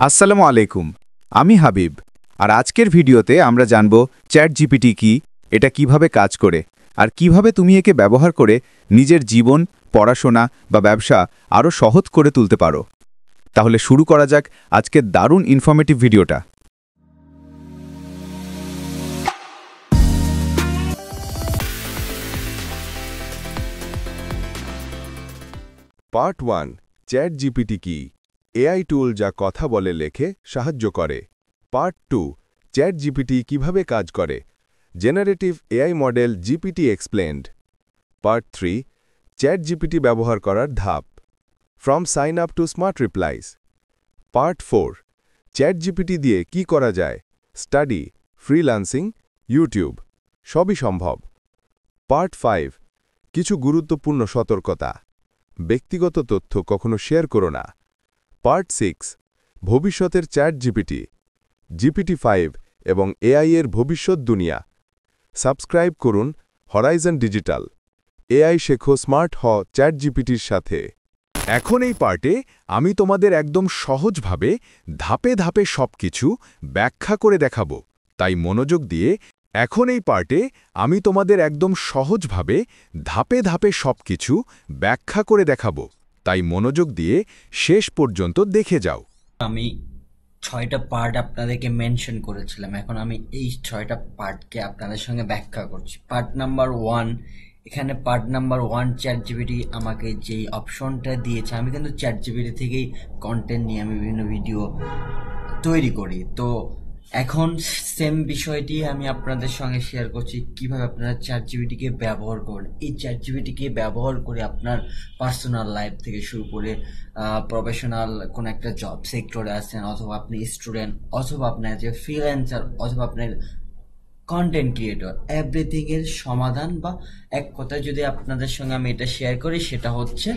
আসসালামু আলাইকুম। আমি হাবিব। আর আজকের ভিডিওতে আমরা জানব চ্যাট জিপিটি কি, এটা কিভাবে কাজ করে, আর কিভাবে তুমি একে ব্যবহার করে নিজের জীবন, পড়াশোনা বা ব্যবসা আরও সহজ করে তুলতে পারো। তাহলে শুরু করা যাক আজকের দারুণ ইনফরমেটিভ ভিডিওটা। পার্ট 1, চ্যাট জিপিটি কি, এআই টুল যা কথা বলে লেখে সাহায্য করে। পার্ট 2, চ্যাট জিপিটি কিভাবে কাজ করে, generative AI model GPT explained. Part 3, ChatGPT ব্যবহার করার ধাপ, from sign up to smart replies. Part 4, ChatGPT দিয়ে কি করা যায়, স্টাডি, ফ্রিল্যান্সিং, ইউটিউব, সবই সম্ভব। পার্ট 5, কিছু গুরুত্বপূর্ণ সতর্কতা, ব্যক্তিগত তথ্য কখনো শেয়ার করো না। পার্ট 6, ভবিষ্যতের চ্যাট জিপিটি, জিপিটি-5 এবং এআই এর ভবিষ্যৎ দুনিয়া। সাবস্ক্রাইব করুন হরাইজন ডিজিটাল। এআই শেখো, স্মার্ট হ চ্যাট জিপিটির সাথে। এখন এই পার্টে আমি তোমাদের একদম সহজভাবে ধাপে ধাপে সবকিছু ব্যাখ্যা করে দেখাবো, তাই মনোযোগ দিয়ে এখন এই পার্টে আমি তোমাদের একদম সহজভাবে ধাপে ধাপে সবকিছু ব্যাখ্যা করে দেখাবো, তাই মনোযোগ দিয়ে শেষ পর্যন্ত দেখে যাও। আমি 6টা পার্ট আপনাদেরকে মেনশন করেছিলাম, এখন আমি এই 6টা পার্টকে আপনাদের সঙ্গে ব্যাখ্যা করছি। পার্ট নাম্বার 1, এখানে পার্ট নাম্বার 1 চ্যাট জিপিটি আমাকে যেই অপশনটা দিয়েছে, আমি কিন্তু চ্যাট জিপিটি থেকেই কন্টেন্ট নিয়ে আমি বিভিন্ন ভিডিও তৈরি করি। তো এখন সেম বিষয়টি আমি আপনাদের সঙ্গে শেয়ার করছি, কিভাবে আপনারা চ্যাট জিপিটিকে ব্যবহার করেন। এই চ্যাট জিপিটিকে ব্যবহার করে আপনার পার্সোনাল লাইফ থেকে শুরু করে প্রফেশনাল কোন একটা জব সেক্টরে আছেন, অথবা আপনি স্টুডেন্ট, অথবা আপনার যে ফ্রিল্যান্সার, অথবা আপনার কন্টেন্ট ক্রিয়েটর, এভরিথিং এর সমাধান, বা এক কথায় যদি আপনাদের সঙ্গে আমি এটা শেয়ার করি, সেটা হচ্ছে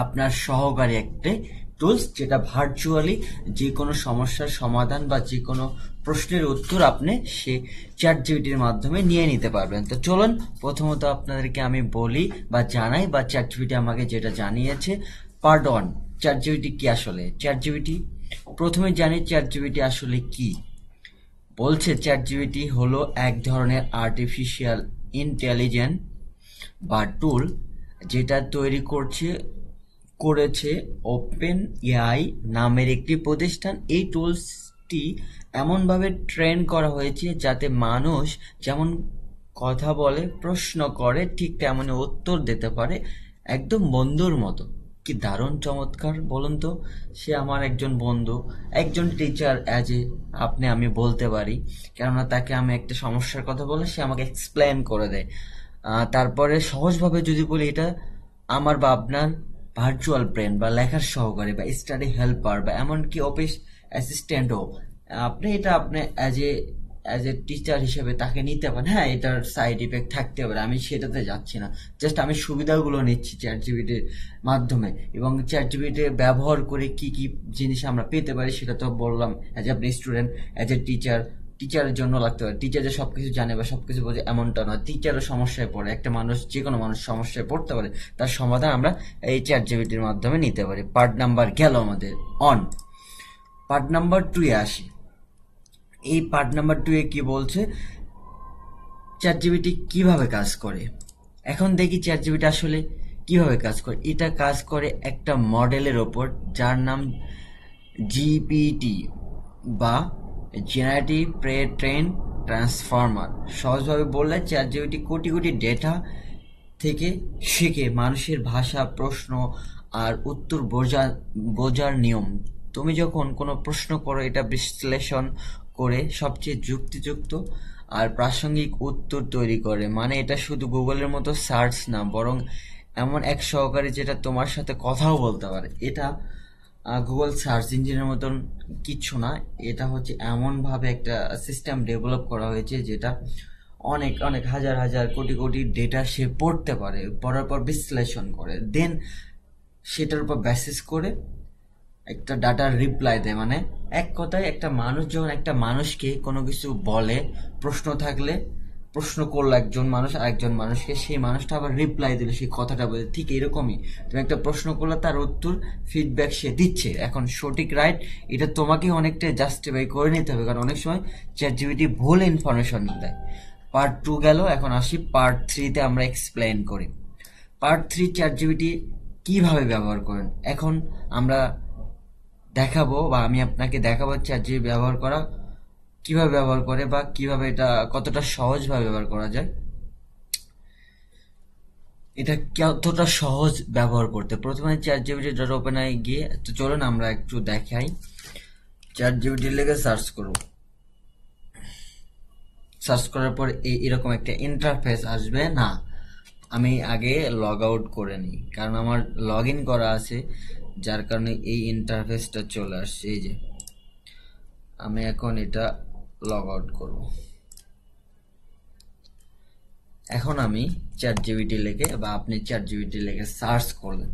আপনার সহকারী একটা টুলস, যেটা ভার্চুয়ালি যে কোনো সমস্যার সমাধান বা যে কোনো প্রশ্নের উত্তর আপনি সে চ্যাট জিপিটির মাধ্যমে নিয়ে নিতে পারবেন। তো চলুন প্রথমত আপনাদেরকে আমি বলি বা জানাই, বা চ্যাট জিপিটি আমাকে যেটা জানিয়েছে। পার্ট 1, চ্যাট জিপিটি কি আসলে। চ্যাট জিপিটি, প্রথমে জানি চ্যাট জিপিটি আসলে কি। বলছে চ্যাট জিপিটি হলো এক ধরনের আর্টিফিশিয়াল ইন্টেলিজেন্স বা টুল, যেটা তৈরি করেছে ওপেন এআই নামের একটি প্রতিষ্ঠান। এই টুলসটি এমনভাবে ট্রেন করা হয়েছে যাতে মানুষ যেমন কথা বলে, প্রশ্ন করে, ঠিক তেমনই উত্তর দিতে পারে, একদম বন্ধুর মতো। কি দারুণ চমৎকার বলুন তো। সে আমার একজন বন্ধু, একজন টিচার আমি বলতে পারি, কেননা তাকে আমি একটা সমস্যার কথা বলে সে আমাকে এক্সপ্লেন করে দেয়। তারপরে সহজভাবে যদি বলি, এটা আমার বা আপনার ভার্চুয়াল ব্রেন বা লেখার সহকারী বা স্টাডি হেল্পার বা এমনকি অফিস অ্যাসিস্ট্যান্টও। আপনি অ্যাজ এ টিচার হিসেবে তাকে নিতে পারেন। হ্যাঁ, এটার সাইড ইফেক্ট থাকতে পারে, আমি সেটাতে যাচ্ছি না, জাস্ট আমি সুবিধাগুলো নিচ্ছি চ্যাট জিপিটির মাধ্যমে। এবং চ্যাট জিপিটি ব্যবহার করে কি কি জিনিস আমরা পেতে পারি সেটা তো বললাম। অ্যাজ আপনি স্টুডেন্ট, অ্যাজ এ টিচারের জন্য লাগতে পারে। টিচার যে সবকিছু জানে বা সবকিছু বোঝে এমনটা নয়, টিচারও সমস্যায় পড়ে, একটা মানুষ, যে কোনো মানুষ সমস্যায় পড়তে পারে, তার সমাধান আমরা এই চ্যাট জিপিটির মাধ্যমে নিতে পারি। পার্ট নাম্বার গেল আমাদের অন। পার্ট নাম্বার 2 এ আসি। এই পার্ট নাম্বার 2 এ কি বলছে, চ্যাট জিপিটি কিভাবে কাজ করে। এখন দেখি চ্যাট জিপিটি আসলে কিভাবে কাজ করে। এটা কাজ করে একটা মডেলের ওপর, যার নাম জিপিটি বা জেনারেটিভ প্রে ট্রেন ট্রান্সফর্মার। সহজভাবে বললে chat GPT crore crore data থেকে শেখে মানুষের ভাষা, প্রশ্ন আর উত্তর বোঝার নিয়ম। তুমি যখন কোনো প্রশ্ন করো, এটা বিশ্লেষণ করে সবচেয়ে যুক্তিযুক্ত আর প্রাসঙ্গিক উত্তর তৈরি করে। মানে এটা শুধু গুগলের মতো সার্চ না, বরং এমন এক সহকারী যেটা তোমার সাথে কথাও বলতে পারে। এটা গুগল সার্চ ইঞ্জিনের মতন কিচ্ছু না, এটা হচ্ছে এমনভাবে একটা সিস্টেম ডেভেলপ করা হয়েছে যেটা অনেক অনেক হাজার হাজার কোটি কোটি ডেটা সে পড়তে পারে, পড়ার পর বিশ্লেষণ করে, দেন সেটার উপর বেসিস করে একটা ডাটার রিপ্লাই দেয়। মানে এক কথায় একটা মানুষ যখন একটা মানুষকে কোনো কিছু বলে, প্রশ্ন থাকলে প্রশ্ন করলো একজন মানুষ আরেকজন মানুষকে, সেই মানুষটা আবার রিপ্লাই দিল, সেই কথাটা বলে। ঠিক এরকমই তুমি একটা প্রশ্ন করলে তার উত্তর ফিডব্যাক সে দিচ্ছে, এখন সঠিক রাইট এটা তোমাকে অনেকটা জাস্টিফাই করে নিতে হবে, কারণ অনেক সময় চ্যাটজিপিটি ভুল ইনফরমেশন দেয়। পার্ট 2 গেল, এখন আসি পার্ট 3-তে আমরা এক্সপ্লেইন করি। পার্ট 3 চ্যাটজিপিটি কিভাবে ব্যবহার করেন এখন আমরা দেখাবো, বা আমি আপনাকে দেখাবো চ্যাটজিপিটি ব্যবহার করা কিভাবে ব্যবহার করে, বা কিভাবে এটা কতটা সহজভাবে ব্যবহার করা যায়, এটা কতটা সহজ ব্যবহার করতে। প্রথমে ChatGPT.openAI গিয়ে, তো চলুন আমরা একটু দেখাই। ChatGPT লিখে সার্চ করব, সার্চ করার পর এরকম একটা ইন্টারফেস আসবে। না, আমি আগে লগ আউট করে নিই, কারণ আমার লগ ইন করা আছে, যার কারণে এই ইন্টারফেসটা চলে আসছে। এই যে আমি এখন এটা লগ আউট করব। এখন আমি ChatGPT লিখে, বা আপনি ChatGPT লিখে সার্চ করলেন,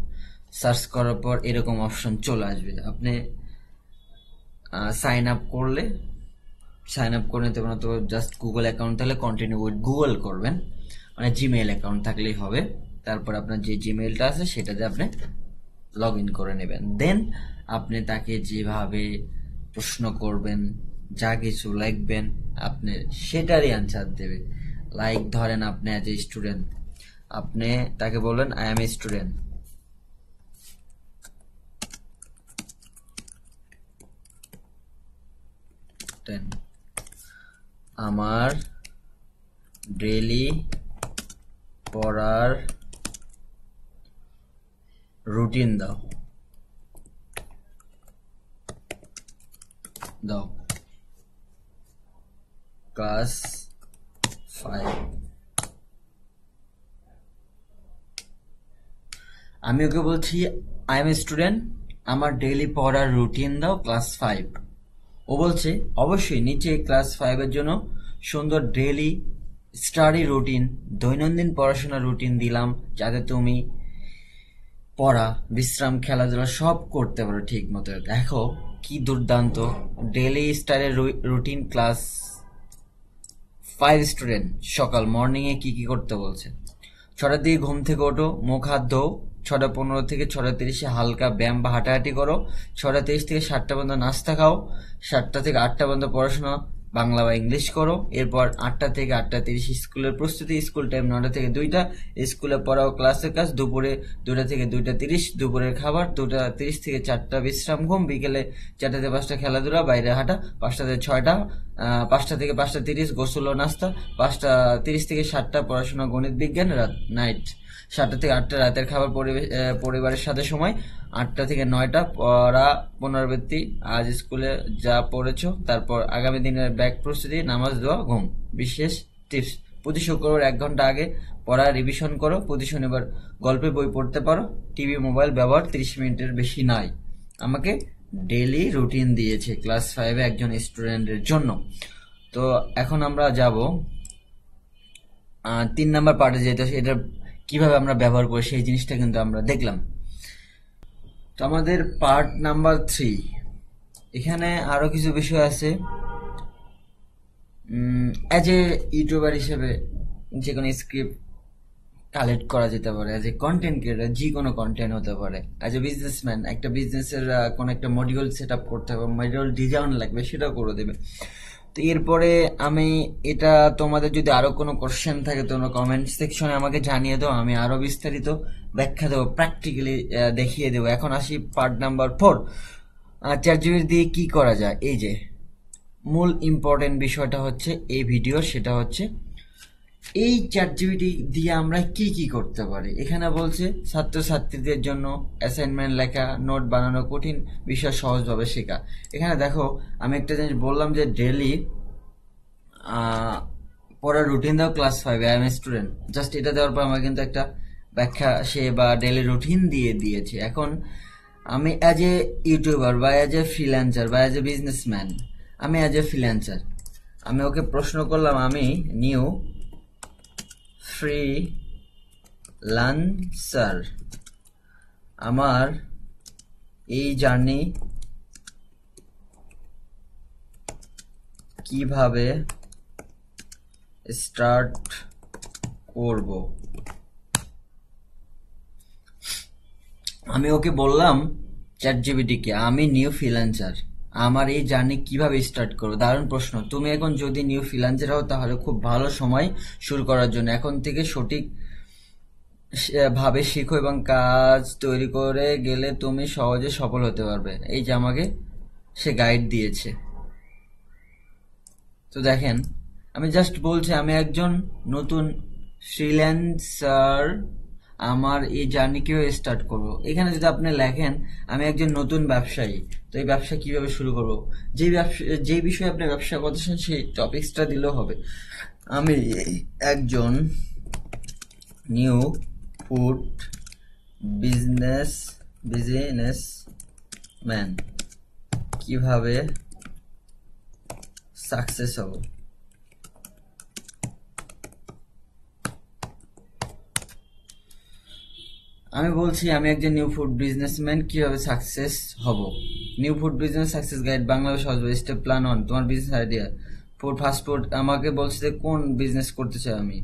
সার্চ করার পর এরকম অপশন চলে আসবে। আপনি সাইন আপ করলে, সাইন আপ করে নিতে পারেন, তো জাস্ট গুগল অ্যাকাউন্ট থাকলে কন্টিনিউ উইথ গুগল করবেন, মানে জিমেইল অ্যাকাউন্ট থাকলেই হবে। তারপর আপনার যে জিমেইলটা আছে সেটাতে আপনি লগ ইন করে নেবেন। দেন আপনি তাকে যেভাবে প্রশ্ন করবেন, যা কিছু লিখবেন, আপনি সেটারই অ্যান্সার দেবে। লাইক ধরেন আপনি অ্যাজ এ স্টুডেন্ট, আপনি তাকে বললেন আই এম এ স্টুডেন্ট, আমার ডেইলি পড়ার রুটিন দাও ক্লাস 5। আমি ওকে বলছি আই এম এ স্টুডেন্ট, আমার ডেইলি পড়ার রুটিন দাও ক্লাস 5। ও বলছে অবশ্যই, নিচে ক্লাস 5-এর জন্য সুন্দর ডেইলি স্টাডি রুটিন, দৈনন্দিন পড়াশোনার রুটিন দিলাম, যাতে তুমি পড়া, বিশ্রাম, খেলাধুলা সব করতে পারো ঠিক মতো। দেখো কি দুর্দান্ত, daily study routine class 5 student. সকাল মর্নিংয়ে কি কি করতে বলছে? 6টার দিকে ঘুম থেকে ওঠো, মুখ হাত ধো, 6:15 থেকে 6:30 হালকা ব্যায়াম বা হাঁটাহাঁটি করো, 6:30 থেকে 7টা পর্যন্ত নাস্তা খাও, 7টা থেকে 8টা পর্যন্ত পড়াশোনা বাংলা বা ইংলিশ করো। এরপর 8টা থেকে 8:30 স্কুলের প্রস্তুতি, স্কুল টাইম 9টা থেকে 2টা, স্কুলে পড়াও ক্লাসের কাজ, দুপুরে 2টা থেকে 2:30 দুপুরের খাবার, 2:30 থেকে 4টা বিশ্রাম, ঘুম, বিকেলে 4টা থেকে 5টা খেলাধুলা, বাইরে হাঁটা, 5টা থেকে 6টা, 5টা থেকে 5:30 গোসল ও নাস্তা, 5:30 থেকে 7টা পড়াশোনা, গণিত, বিজ্ঞান, রাত নাইট, 7টা থেকে 8টা রাতের খাবার, পরিবারের সাথে সময়, 8টা থেকে 9টা পড়া পুনরাবৃত্তি, আজ স্কুলে যা পড়েছো, তারপর আগামী দিনের ব্যাগ প্রস্তুতি, নামাজ, দোয়া, ঘুম। বিশেষ টিপস: প্রতি শুক্রবার 1 ঘন্টা আগে পড়া রিভিশন করো, প্রতি শনিবার গল্পের বই পড়তে পারো, টিভি মোবাইল ব্যবহার 30 মিনিটের বেশি নয়। আমাকে ডেইলি রুটিন দিয়েছে ক্লাস 5-এ একজন স্টুডেন্টের জন্য। তো এখন আমরা যাব 3 নাম্বার পার্টে, যেটা এটা কিভাবে আমরা ব্যবহার করি সেই জিনিসটা কিন্তু আমরা দেখলাম। তো আমাদের পার্ট নাম্বার 3, এখানে আরো কিছু বিষয় আছে। অ্যাজ এ ইউটিউবার হিসেবে যে কোনো স্ক্রিপ্ট কালেক্ট করা যেতে পারে, অ্যাজ এ কন্টেন্ট ক্রিয়েটার যে কোনো কন্টেন্ট হতে পারে, অ্যাজ এ বিজনেসম্যান একটা বিজনেসের কোনো একটা মডিউল সেট আপ করতে হবে, মডিউল ডিজাইন লাগবে, সেটাও করে দেবে। তো এরপরে আমি এটা, তোমাদের যদি আরো কোনো কোশ্চেন থাকে তোমরা কমেন্ট সেকশনে আমাকে জানিয়ে দাও, আমি আরো বিস্তারিত ব্যাখ্যা দেবো, প্র্যাকটিক্যালি দেখিয়ে দেবো। এখন আসি পার্ট নাম্বার 4, চ্যাটজিপিটি দিয়ে কি করা যায়। এই যে মূল ইম্পর্টেন্ট বিষয়টা হচ্ছে এই ভিডিও, সেটা হচ্ছে এই চ্যাটজিপিটি দিয়ে আমরা কি কি করতে পারি। এখানে বলছে ছাত্রছাত্রীদের জন্য অ্যাসাইনমেন্ট লেখা, নোট বানানো, কঠিন বিষয় সহজভাবে শেখা। এখানে দেখো আমি একটা জিনিস বললাম যে ডেইলি পড়ার রুটিন দাও class 5, I am student, just এটা দেওয়ার পর আমার কিন্তু একটা ব্যাখ্যা সে বা ডেইলি রুটিন দিয়ে দিয়েছে। এখন আমি অ্যাজ এ ইউটিউবার বা অ্যাজ এ ফ্রিল্যান্সার বা অ্যাজ এ বিজনেসম্যান, আমি অ্যাজ এ ফ্রিল্যান্সার, আমি ওকে প্রশ্ন করলাম, আমি নিউ ফ্রিল্যান্সার, আমার এই জার্নি কিভাবে স্টার্ট করব। আমি ওকে বললাম চ্যাটজিপিটিকে আমি নিউ ফ্রিল্যান্সার, আমার এই জার্নি কিভাবে স্টার্ট করবো। দারুণ প্রশ্ন। তুমি এখন যদি নিউ ফ্রিল্যান্সার হও তাহলে খুব ভালো সময় শুরু করার জন্য। এখন থেকে সঠিক ভাবে শিখো এবং কাজ তৈরি করে গেলে তুমি সহজে সফল হতে পারবে। এই যে আমাকে সে গাইড দিয়েছে। তো দেখেন, আমি জাস্ট বলছি আমি একজন নতুন ফ্রিল্যান্সার, আমার এই জার্নি কিভাবে স্টার্ট করব। এখানে যদি আপনি লেখেন আমি একজন নতুন ব্যবসায়ী, তো এই ব্যবসা কিভাবে শুরু করব, যেই বিষয়ে আপনি ব্যবসা করতেছেন সেই টপিকসটা দিলেও হবে। আমি একজন নিউ ফুড বিজনেসম্যান, কিভাবে সাকসেস হব। আমি বলছি আমি একজন নিউ ফুড বিজনেসম্যান, কিভাবে সাকসেস হব। New food business success guide, Bangladesh সহজ। স্টেপ প্ল্যান 1, তোমার বিজনেস আইডিয়া। ফাস্ট ফুড, আমাকে বলছে যে কোন বিজনেস করতে চাই আমি।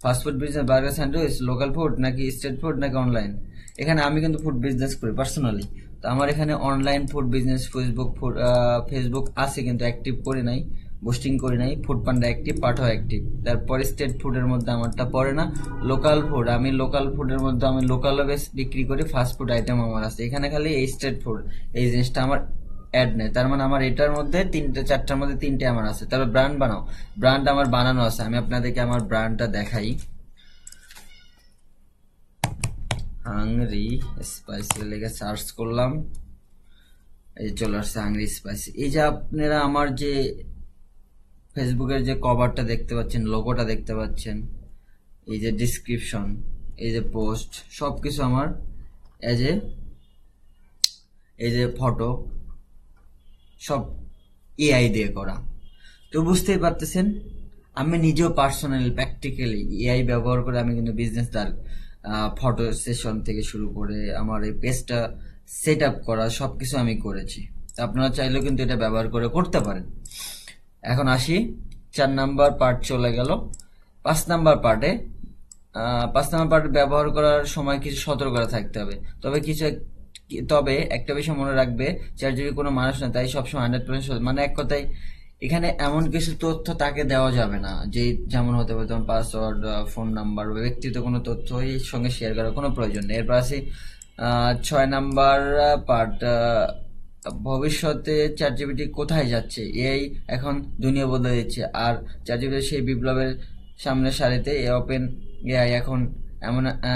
Fast food business, burger, sandwich, local food নাকি স্ট্রিট ফুড নাকি অনলাইন। এখানে আমি কিন্তু ফুড বিজনেস করি পার্সোনালি, তো আমার এখানে অনলাইন ফুড বিজনেস ফেসবুক আছে কিন্তু অ্যাক্টিভ করি নাই, বুস্টিং করি নাই। ফুড পান্ডা অ্যাক্টিভ, পাঠাও অ্যাক্টিভ। তারপরে স্টেট ফুডের মধ্যে আমারটা পড়ে না। লোকাল ফুড, আমি লোকাল ফুডের মধ্যে আমি লোকালও বেশ বিক্রি করি। ফাস্ট ফুড আইটেম আমার আছে এখানে, খালি এই স্টেট ফুড এই জিনিসটা আমার অ্যাড নেই। তার মানে আমার এটার মধ্যে চারটার মধ্যে 3টে আমার আছে। তারপর ব্র্যান্ড বানাও, ব্র্যান্ড আমার বানানো আছে। আমি আপনাদেরকে আমার ব্র্যান্ডটা দেখাই। হাংরি স্পাইসি লেগে সার্চ করলাম, এই চলে আসছে হাংরি স্পাইসি। এই যে আপনারা আমার যে ফেসবুকের যে কভারটা দেখতে পাচ্ছেন, লোগোটা দেখতে পাচ্ছেন, এই যে ডিসক্রিপশন, এই যে পোস্ট, সবকিছু আমার এই যে ফটো সব এআই দিয়ে করা। তো বুঝতেই পারতেছেন আমি নিজেও পার্সোনালি প্র্যাকটিক্যালি এআই ব্যবহার করে আমি কিন্তু বিজনেস তার ফটো সেশন থেকে শুরু করে আমার এই পেজটা সেট আপ করা সবকিছু আমি করেছি। তো আপনারা চাইলেও কিন্তু এটা ব্যবহার করে করতে পারেন। এখন আসি 4 নাম্বার পার্ট চলে গেল। 5 নাম্বার পার্টে ব্যবহার করার সময় কিছু সতর্কতা থাকতে হবে। তবে একটা বিষয় মনে রাখবে, চ্যাটজিপিটি কোনো মানুষ না, তাই সবসময় 100% মানে এক কথায় এখানে এমন কিছু তথ্য তাকে দেওয়া যাবে না যে যেমন হতে পারে তোমার পাসওয়ার্ড, ফোন নাম্বার বা ব্যক্তিগত কোনো তথ্য এর সঙ্গে শেয়ার করার কোনো প্রয়োজন নেই। এরপর আসি 6 নাম্বার পার্ট, ভবিষ্যতে চ্যাটজিপিটি কোথায় যাচ্ছে। এআই এখন দুনিয়া বদলে দিচ্ছে, আর চ্যাটজিপিটি সেই বিপ্লবের সামনের সারিতে। ওপেন এআই এখন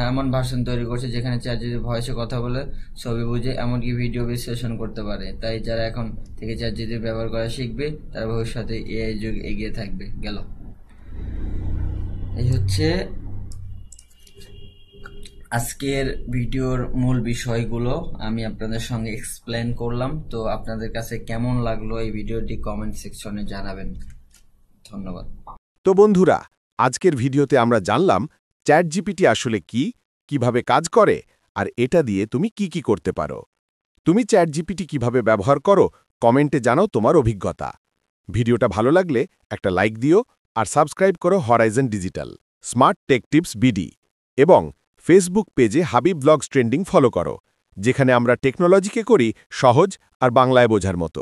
এমন ভার্সন তৈরি করছে যেখানে চ্যাটজিপিটি ভয়েসে কথা বলে, ছবি বুঝে, এমনকি ভিডিও বিশ্লেষণ করতে পারে। তাই যারা এখন থেকে চ্যাটজিপিটি ব্যবহার করা শিখবে তারা ভবিষ্যতে এআই যুগ এগিয়ে থাকবে। গেল, এই হচ্ছে আজকের ভিডিওর মূল বিষয়গুলো আমি আপনাদের সঙ্গে এক্সপ্লেন করলাম। তো আপনাদের কাছে কেমন লাগলো এই ভিডিওটি কমেন্ট সেকশনে জানাবেন। ধন্যবাদ। তো বন্ধুরা, আজকের ভিডিওতে আমরা জানলাম চ্যাটজিপিটি আসলে কি, কিভাবে কাজ করে, আর এটা দিয়ে তুমি কি করতে পারো। তুমি চ্যাটজিপিটি কিভাবে ব্যবহার করো কমেন্টে জানাও তোমার অভিজ্ঞতা। ভিডিওটা ভালো লাগলে একটা লাইক দিও আর সাবস্ক্রাইব করো Horizon digital smart take tips BD এবং ফেসবুক পেজে হাবিব ব্লগস ট্রেন্ডিং ফলো করো, যেখানে আমরা টেকনোলজিকে করি সহজ আর বাংলায় বোঝার মতো।